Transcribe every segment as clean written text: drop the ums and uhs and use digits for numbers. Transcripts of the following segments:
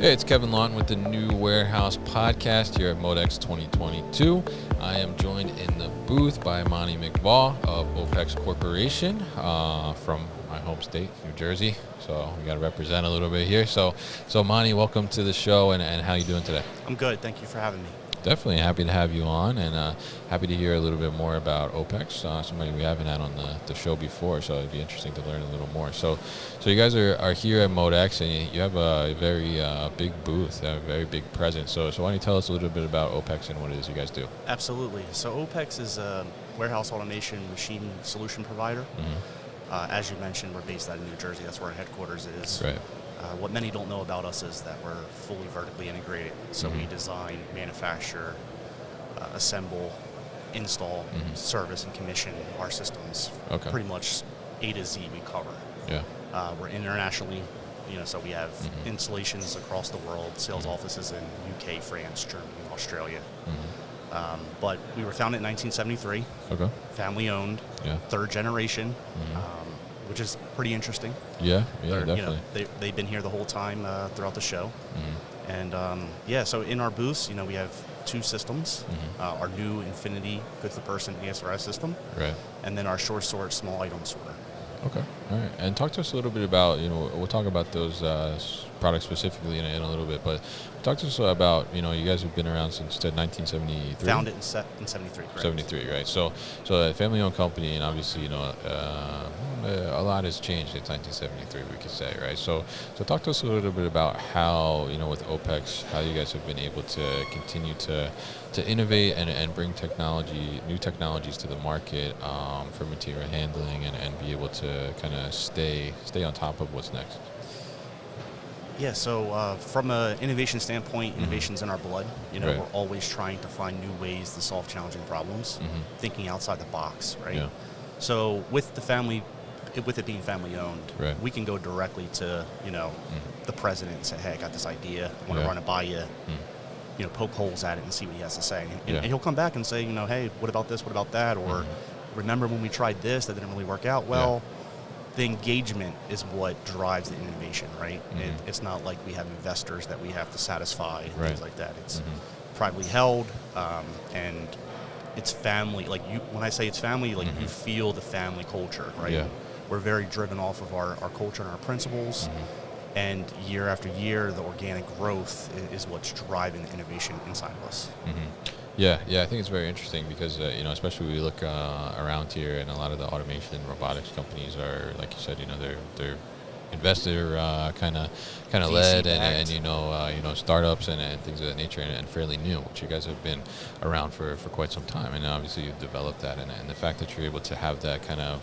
Hey, it's Kevin Lawton with the New Warehouse Podcast here at MODEX 2022. I am joined in the booth by Monty McVaugh of OPEX Corporation from my home state, New Jersey. So we got to represent a little bit here. So Monty, welcome to the show, and how you doing today? I'm good. Thank you for having me. Definitely happy to have you on, and happy to hear a little bit more about OPEX, somebody we haven't had on the show before, so it'd be interesting to learn a little more. So you guys are here at MODEX, and you have a very big booth, a very big presence. So why don't you tell us a little bit about OPEX and what it is you guys do? Absolutely. So OPEX is a warehouse automation machine solution provider. Mm-hmm. As you mentioned, we're based out of New Jersey. That's where our headquarters is. Right. What many don't know about us is that we're fully vertically integrated. So we design, manufacture, assemble, install, service, and commission our systems. Okay. Pretty much A to Z we cover. Yeah. We're internationally, so we have installations across the world, sales offices in UK, France, Germany, Australia. But we were founded in 1973. Okay. Family owned. Yeah. Third generation. Which is pretty interesting. Yeah, definitely. They've been here the whole time throughout the show. And so in our booths, we have two systems. Our new Infinity good-for-person ASRS system. Right. And then our SureSort small item sorter. Okay. All right. And talk to us a little bit about, we'll talk about those products specifically in a little bit, but talk to us about, you guys have been around since 1973. Founded in 73, correct? 73, right. So a family-owned company, and obviously, a lot has changed since 1973, we could say, right? So talk to us a little bit about how, with OPEX, how you guys have been able to continue to innovate and bring new technologies to the market for material handling and be able to kind of stay on top of what's next. Yeah, so from an innovation standpoint, innovation's in our blood. Right. We're always trying to find new ways to solve challenging problems, thinking outside the box, right? Yeah. So with it being family owned, right, we can go directly to, the president and say, hey, I got this idea, I want to run it by you. Poke holes at it and see what he has to say. And he'll come back and say, hey, what about this, what about that? Or remember when we tried this, that didn't really work out? Well, the engagement is what drives the innovation, right? It's not like we have investors that we have to satisfy and things like that. It's privately held, and it's family. When I say it's family, you feel the family culture, right? Yeah. We're very driven off of our culture and our principles. And year after year, the organic growth is what's driving the innovation inside of us. Yeah, I think it's very interesting because, especially when we look around here, and a lot of the automation and robotics companies are, like you said, they're investor kind of led, and startups and things of that nature, and fairly new, which you guys have been around for quite some time, and obviously you've developed that, and the fact that you're able to have that kind of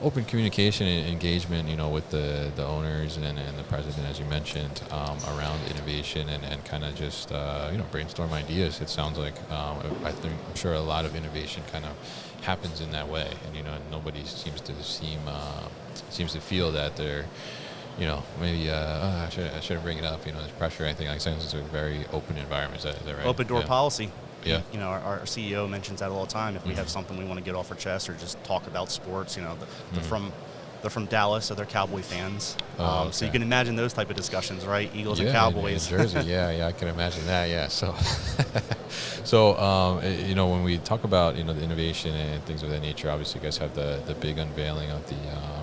open communication and engagement, with the owners and the president, as you mentioned, around innovation and kind of just brainstorm ideas. It sounds like I'm sure a lot of innovation kind of happens in that way, and nobody seems to feel that they're maybe I shouldn't bring it up. There's pressure or anything. Like, since it's a very open environment. Is that right? Open door policy. Yeah. Our CEO mentions that all the time. If we have something we want to get off our chest or just talk about sports, they're from Dallas, so they're Cowboy fans. Okay. So you can imagine those type of discussions, right? Eagles and in Cowboys. Jersey, yeah, I can imagine that. Yeah, so when we talk about the innovation and things of that nature, obviously you guys have the big unveiling of the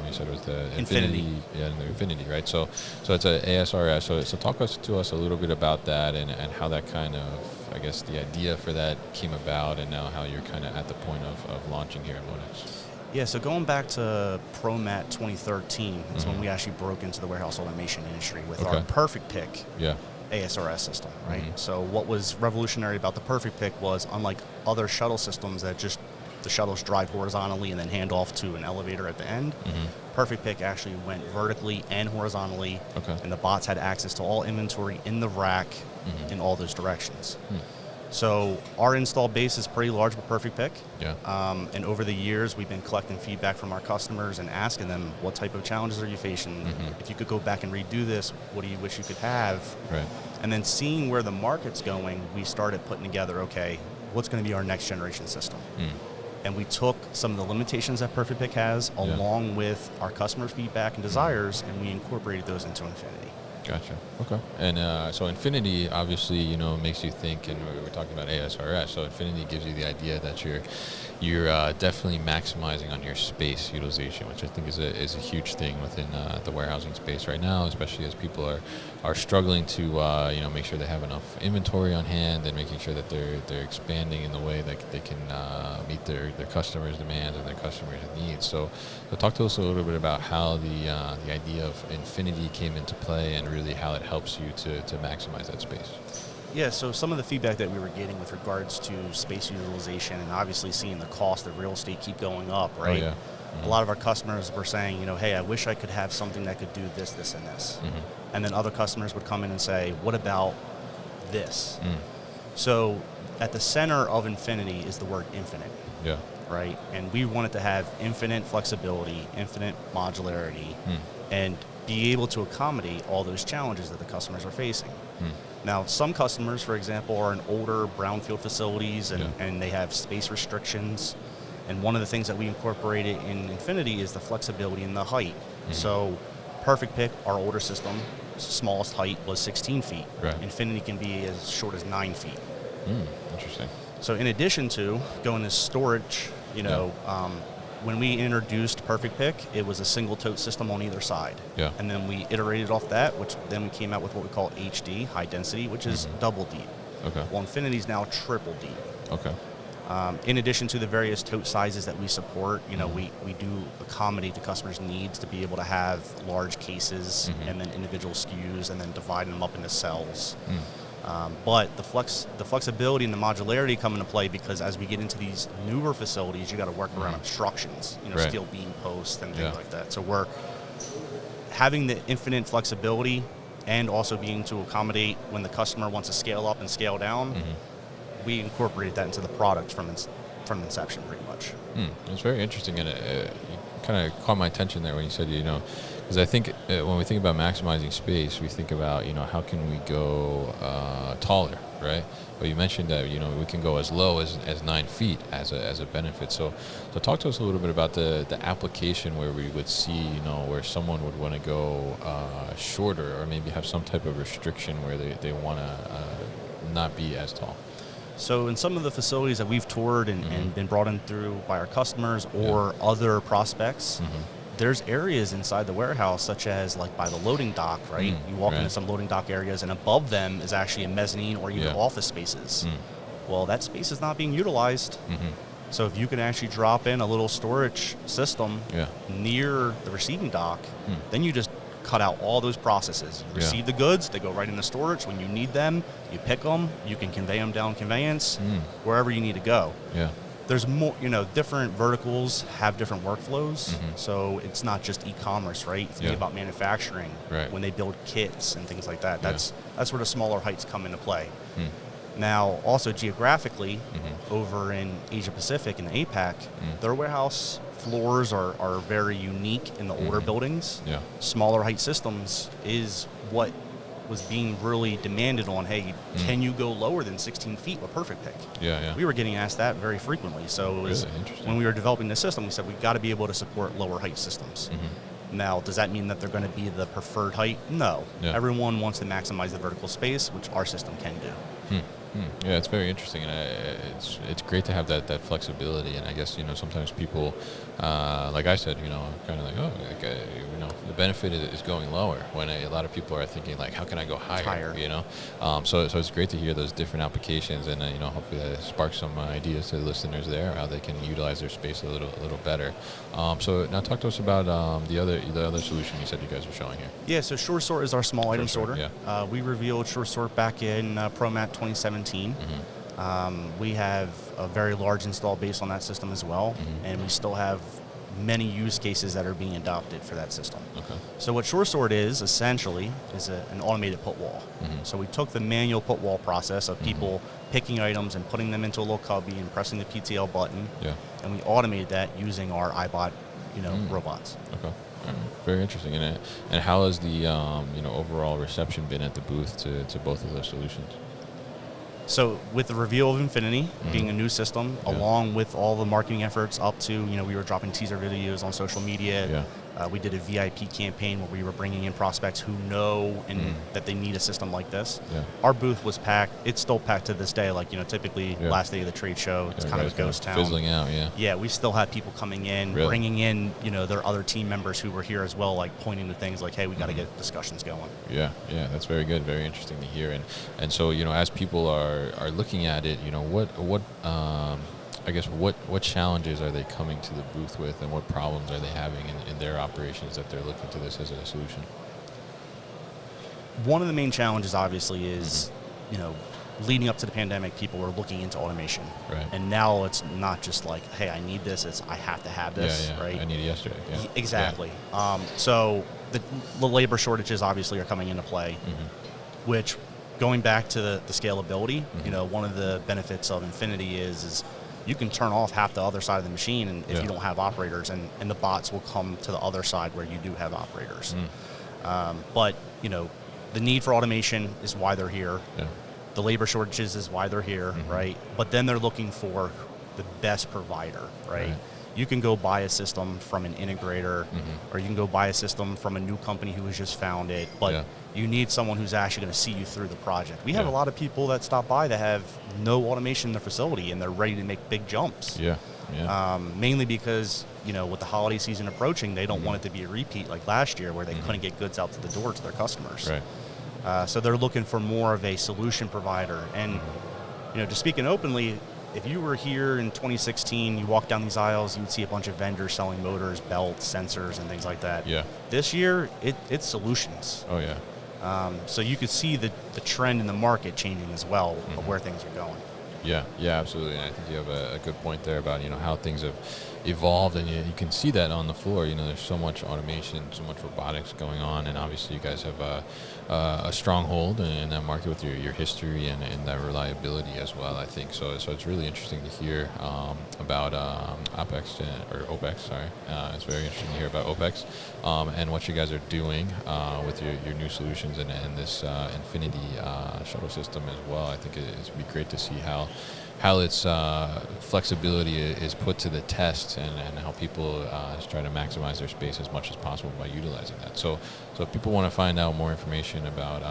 you said it was the Infinity, the Infinity, right? So it's a ASRS. So talk to us a little bit about that and how that kind of, I guess, the idea for that came about, and now how you're kind of at the point of launching here at MODEX. Yeah, so going back to ProMat 2013 is when we actually broke into the warehouse automation industry with our Perfect Pick ASRS system, right? So what was revolutionary about the Perfect Pick was, unlike other shuttle systems that just the shuttles drive horizontally and then hand off to an elevator at the end, Perfect Pick actually went vertically and horizontally, and the bots had access to all inventory in the rack in all those directions. So our install base is pretty large with Perfect Pick. Yeah. And over the years, we've been collecting feedback from our customers and asking them, what type of challenges are you facing? If you could go back and redo this, what do you wish you could have? Right. And then seeing where the market's going, we started putting together, okay, what's going to be our next generation system? And we took some of the limitations that Perfect Pick has, along with our customer feedback and desires, and we incorporated those into Infinity. Gotcha. Okay. And so Infinity obviously, makes you think, and we're talking about ASRS. So Infinity gives you the idea that you're definitely maximizing on your space utilization, which I think is a huge thing within the warehousing space right now, especially as people are struggling to make sure they have enough inventory on hand and making sure that they're expanding in the way that they can meet their customers' demands and their customers' needs. So talk to us a little bit about how the idea of Infinity came into play and really how it helps you to maximize that space. Yeah, so some of the feedback that we were getting with regards to space utilization and obviously seeing the cost of real estate keep going up, right? Oh, yeah. Mm-hmm. A lot of our customers were saying, hey, I wish I could have something that could do this, this, and this. Mm-hmm. And then other customers would come in and say, what about this? Mm. So at the center of Infinity is the word infinite. Yeah. Right? And we wanted to have infinite flexibility, infinite modularity, and be able to accommodate all those challenges that the customers are facing. Now, some customers, for example, are in older brownfield facilities and they have space restrictions. And one of the things that we incorporated in Infinity is the flexibility in the height. So Perfect Pick, our older system, smallest height was 16 feet. Right. Infinity can be as short as 9 feet. Interesting. So in addition to going to storage, when we introduced Perfect Pick, it was a single tote system on either side. Yeah. And then we iterated off that, which then we came out with what we call HD, high density, which is double deep. Okay. Well, Infinity's now triple deep. Okay. In addition to the various tote sizes that we support, we do accommodate the customer's needs to be able to have large cases and then individual SKUs and then divide them up into cells. But the flexibility and the modularity come into play because as we get into these newer facilities, you got to work around obstructions, right. steel beam posts and things like that. So we're having the infinite flexibility and also being to accommodate when the customer wants to scale up and scale down. We incorporated that into the product from inception, pretty much. It's very interesting, and it kind of caught my attention there when you said, because I think when we think about maximizing space, we think about, how can we go taller, right? But you mentioned that, we can go as low as 9 feet as a benefit. So talk to us a little bit about the application where we would see, where someone would want to go shorter or maybe have some type of restriction where they want to not be as tall. So in some of the facilities that we've toured and been brought in through by our customers or other prospects, there's areas inside the warehouse, such as like by the loading dock, right? You walk into some loading dock areas, and above them is actually a mezzanine or even office spaces. Well, that space is not being utilized. So if you can actually drop in a little storage system near the receiving dock, then you just cut out all those processes. You receive the goods, they go right into storage. When you need them, you pick them, you can convey them down conveyance, wherever you need to go. There's more, different verticals have different workflows, so it's not just e-commerce, right? Think about manufacturing, when they build kits and things like that. That's where the smaller heights come into play. Now, also geographically, over in Asia Pacific and APAC, their warehouse floors are very unique in the older buildings. Smaller height systems is what was being really demanded on, hey, can you go lower than 16 feet with Perfect Pick? We were getting asked that very frequently. So it was, when we were developing the system, we said we've got to be able to support lower height systems. Now, does that mean that they're going to be the preferred height? No. Everyone wants to maximize the vertical space, which our system can do. Yeah, it's very interesting, and it's great to have that flexibility. And I guess sometimes people, like I said, kind of like the benefit is going lower when a lot of people are thinking like, how can I go higher? So it's great to hear those different applications, and hopefully that sparks some ideas to the listeners there how they can utilize their space a little better. So now talk to us about the other solution you said you guys were showing here. Yeah, so SureSort is our small item sorter. We revealed SureSort back in ProMat 2017. We have a very large install base on that system as well, and we still have many use cases that are being adopted for that system. So what SureSort is essentially is an automated put wall. So we took the manual put wall process of people picking items and putting them into a little cubby and pressing the PTL button, and we automated that using our iBot, robots. Very interesting. And how has the overall reception been at the booth to both of those solutions? So with the reveal of Infinity being a new system, along with all the marketing efforts up to, we were dropping teaser videos on social media, We did a VIP campaign where we were bringing in prospects who know that they need a system like this. Yeah. Our booth was packed. It's still packed to this day. Like, typically last day of the trade show, it's kind of a ghost town. Fizzling out, yeah. Yeah, we still had people coming in, bringing in, their other team members who were here as well, like pointing to things like, hey, we got to get discussions going. Yeah, that's very good, very interesting to hear. And so, as people are looking at it, what challenges are they coming to the booth with, and what problems are they having in their operations that they're looking to this as a solution? One of the main challenges, obviously, is, leading up to the pandemic, people were looking into automation. Right. And now it's not just like, hey, I need this, it's I have to have this, right? I need it yesterday. Yeah. Exactly. Yeah. So the labor shortages obviously are coming into play, which, going back to the scalability, one of the benefits of Infinity is you can turn off half the other side of the machine and if you don't have operators, and the bots will come to the other side where you do have operators. But, the need for automation is why they're here. Yeah. The labor shortages is why they're here, right? But then they're looking for the best provider, right? You can go buy a system from an integrator, or you can go buy a system from a new company who was just founded, but you need someone who's actually going to see you through the project. We have a lot of people that stop by that have no automation in their facility, and they're ready to make big jumps. Mainly because, with the holiday season approaching, they don't want it to be a repeat like last year where they couldn't get goods out to the door to their customers. Right. So they're looking for more of a solution provider. And, just speaking openly, if you were here in 2016, you walk down these aisles, you'd see a bunch of vendors selling motors, belts, sensors, and things like that. Yeah. This year, it's solutions. Oh, yeah. So you could see the trend in the market changing as well of where things are going. Yeah, absolutely. And I think you have a good point there about, how things have evolved, and you can see that on the floor. There's so much automation, so much robotics going on, and obviously you guys have a stronghold in that market with your history and that reliability as well, I think. So it's really interesting to hear about OPEX, or OPEX, sorry. It's very interesting to hear about OPEX and what you guys are doing with your new solutions and this Infinity shuttle system as well. I think it'd be great to see how its flexibility is put to the test, and how people try to maximize their space as much as possible by utilizing that. So if people want to find out more information about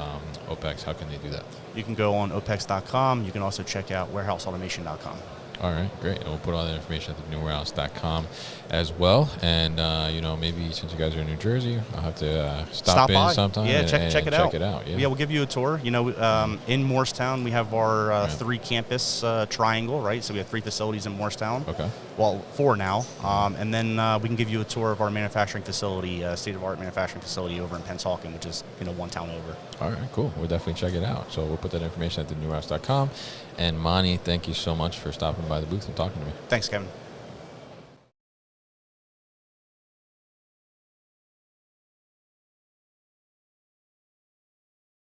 OPEX, how can they do that? You can go on OPEX.com. You can also check out warehouseautomation.com. All right, great. And we'll put all that information at thenewarehouse.com as well. And, maybe since you guys are in New Jersey, I'll have to stop in by sometime and check it out. Yeah, we'll give you a tour. In Morristown, we have our 3-campus triangle, right? So we have 3 facilities in Morristown. Okay. Well, 4 now. And then we can give you a tour of our manufacturing facility, state-of-the-art manufacturing facility over in Pennsauken, which is, 1 town over. All right, cool. We'll definitely check it out. So we'll put that information at thenewarehouse.com. And Monty, thank you so much for stopping by the booth and talking to me. Thanks, Kevin.